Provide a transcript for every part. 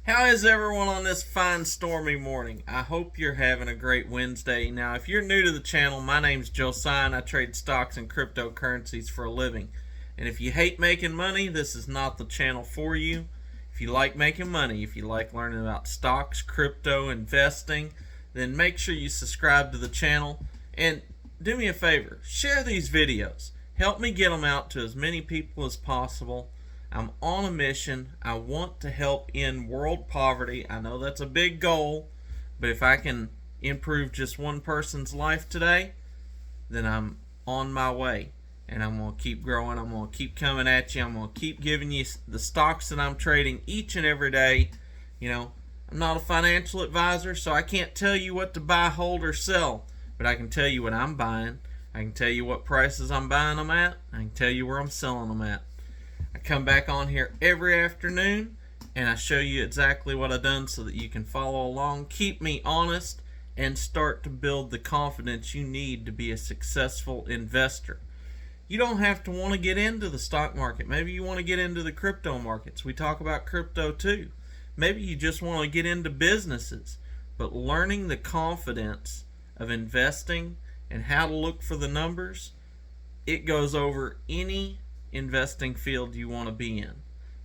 How is everyone on this fine stormy morning? I hope you're having a great Wednesday. Now, if you're new to the channel, my name's Josiah and I trade stocks and cryptocurrencies for a living. And if you hate making money, this is not the channel for you. If you like making money, if you like learning about stocks, crypto, investing, then make sure you subscribe to the channel. And do me a favor, share these videos. Help me get them out to as many people as possible. I'm on a mission. I want to help end world poverty. I know that's a big goal, but if I can improve just one person's life today, then I'm on my way. And I'm going to keep growing. I'm going to keep coming at you. I'm going to keep giving you the stocks that I'm trading each and every day. I'm not a financial advisor, so I can't tell you what to buy, hold, or sell. But I can tell you what I'm buying. I can tell you what prices I'm buying them at. I can tell you where I'm selling them at. I come back on here every afternoon and I show you exactly what I've done so that you can follow along, keep me honest, and start to build the confidence you need to be a successful investor. You don't have to want to get into the stock market. Maybe you want to get into the crypto markets. We talk about crypto too. Maybe you just want to get into businesses. But learning the confidence of investing and how to look for the numbers, it goes over any investing field you want to be in.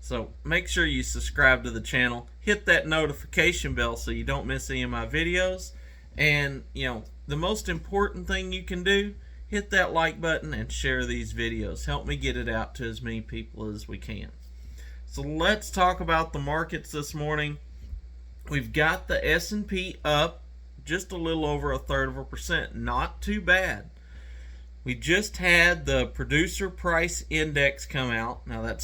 So make sure you subscribe to the channel, hit that notification bell so you don't miss any of my videos, and the most important thing you can do, hit that like button and share these videos. Help me get it out to as many people as we can. So let's talk about the markets this morning. We've got the S&P up just a little over 1/3%. Not too bad. We just had the producer price index come out. Now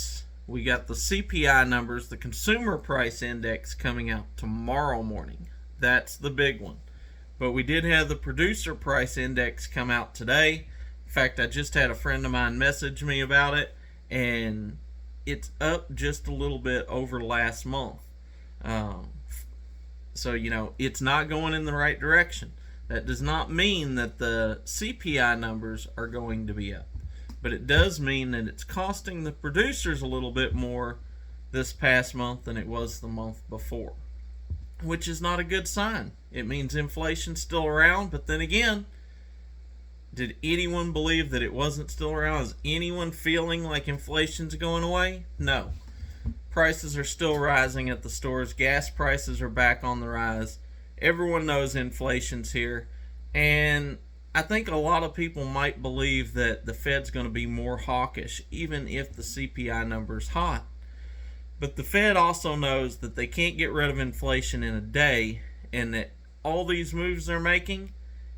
we got the CPI numbers, the consumer price index, coming out tomorrow morning. That's the big one. But we did have the producer price index come out today. In fact, I just had a friend of mine message me about it, and it's up just a little bit over last month. So it's not going in the right direction. That does not mean that the CPI numbers are going to be up, but it does mean that it's costing the producers a little bit more this past month than it was the month before, which is not a good sign. It means inflation's still around, but then again, did anyone believe that it wasn't still around? Is anyone feeling like inflation's going away? No. Prices are still rising at the stores. Gas prices are back on the rise. Everyone knows inflation's here, and I think a lot of people might believe that the Fed's going to be more hawkish, even if the CPI number's hot. But the Fed also knows that they can't get rid of inflation in a day, and that all these moves they're making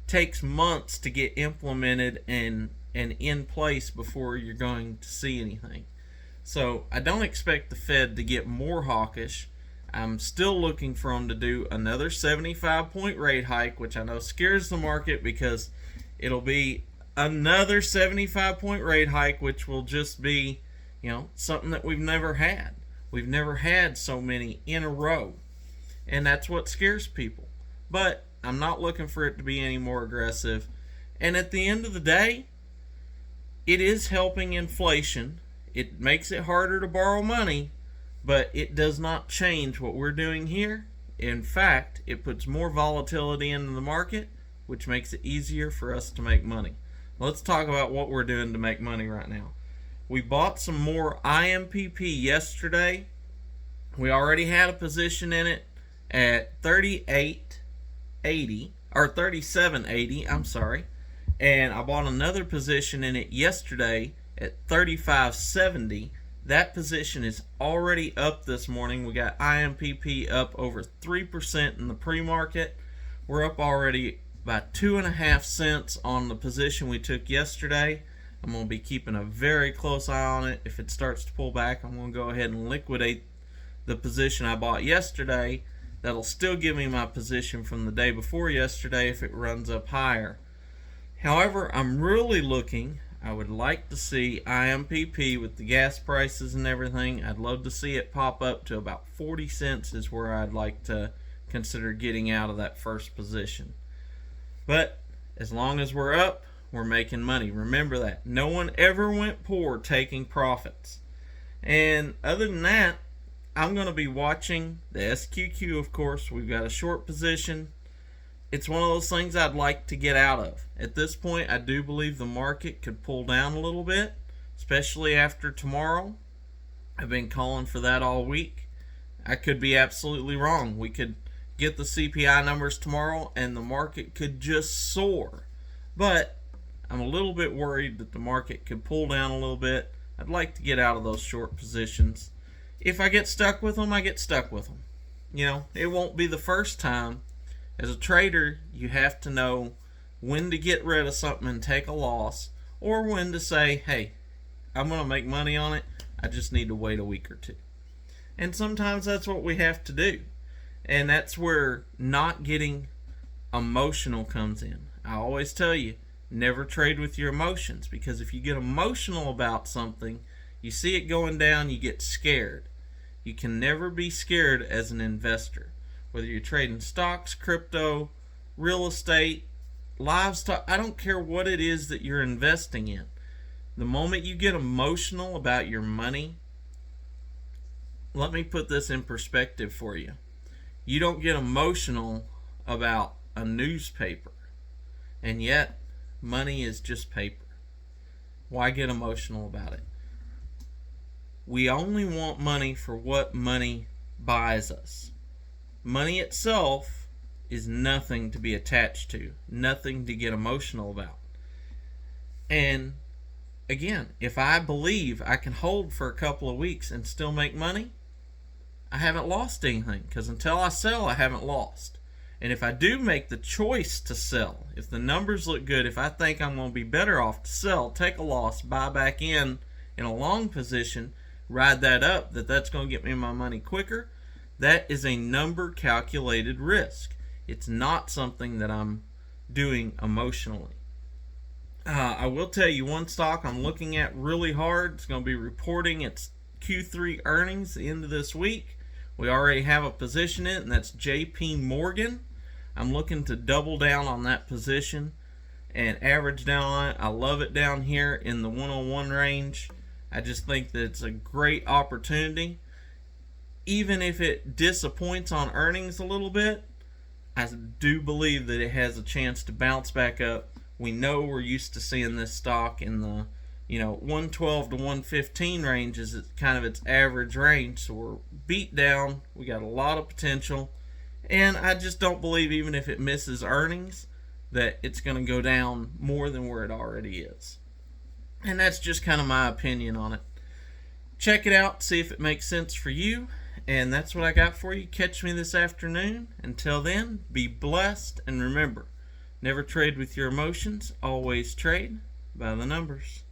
takes months to get implemented and in place before you're going to see anything. So I don't expect the Fed to get more hawkish. I'm still looking for them to do another 75-point rate hike, which I know scares the market because it'll be another 75-point rate hike, which will just be, something that we've never had. We've never had so many in a row, and that's what scares people. But I'm not looking for it to be any more aggressive. And at the end of the day, it is helping inflation. It makes it harder to borrow money, but it does not change what we're doing here. In fact, it puts more volatility into the market, which makes it easier for us to make money. Let's talk about what we're doing to make money right now. We bought some more IMPP yesterday. We already had a position in it at 38.80 or 37.80, I'm sorry. And I bought another position in it yesterday at 35.70. That position is already up this morning. We got IMPP up over 3% in the pre-market. We're up already about 2.5 cents on the position we took yesterday. I'm going to be keeping a very close eye on it. If it starts to pull back, I'm going to go ahead and liquidate the position I bought yesterday. That'll still give me my position from the day before yesterday if it runs up higher. However, I'm really looking. I would like to see IMPP with the gas prices and everything. I'd love to see it pop up to about 40 cents is where I'd like to consider getting out of that first position. But as long as we're up, we're making money. Remember that. No one ever went poor taking profits. And other than that, I'm going to be watching the SQQ, of course. We've got a short position. It's one of those things I'd like to get out of. At this point, I do believe the market could pull down a little bit, especially after tomorrow. I've been calling for that all week. I could be absolutely wrong. We could get the CPI numbers tomorrow and the market could just soar. But I'm a little bit worried that the market could pull down a little bit. I'd like to get out of those short positions. If I get stuck with them, I get stuck with them. It won't be the first time. As a trader, you have to know when to get rid of something and take a loss, or when to say, hey, I'm going to make money on it. I just need to wait a week or two. And sometimes that's what we have to do. And that's where not getting emotional comes in. I always tell you, never trade with your emotions, because if you get emotional about something, you see it going down, you get scared. You can never be scared as an investor. Whether you're trading stocks, crypto, real estate, livestock, I don't care what it is that you're investing in. The moment you get emotional about your money, let me put this in perspective for you. You don't get emotional about a newspaper, and yet money is just paper. Why get emotional about it? We only want money for what money buys us. Money itself is nothing to be attached to, nothing to get emotional about. And again, if I believe I can hold for a couple of weeks and still make money, I haven't lost anything, because until I sell, I haven't lost. And if I do make the choice to sell, if the numbers look good, if I think I'm going to be better off to sell, take a loss, buy back in a long position, ride that up, that's going to get me my money quicker, that is a number calculated risk. It's not something that I'm doing emotionally. I will tell you one stock I'm looking at really hard. It's going to be reporting its Q3 earnings the end of this week. We already have a position in it, and that's JP Morgan. I'm looking to double down on that position and average down on it. I love it down here in the 101 range. I just think that it's a great opportunity. Even if it disappoints on earnings a little bit, I do believe that it has a chance to bounce back up. We know we're used to seeing this stock in the 112 to 115 range is kind of its average range. So we're beat down. We got a lot of potential. And I just don't believe, even if it misses earnings, that it's going to go down more than where it already is. And that's just kind of my opinion on it. Check it out, see if it makes sense for you. And that's what I got for you. Catch me this afternoon. Until then, be blessed. And remember, never trade with your emotions. Always trade by the numbers.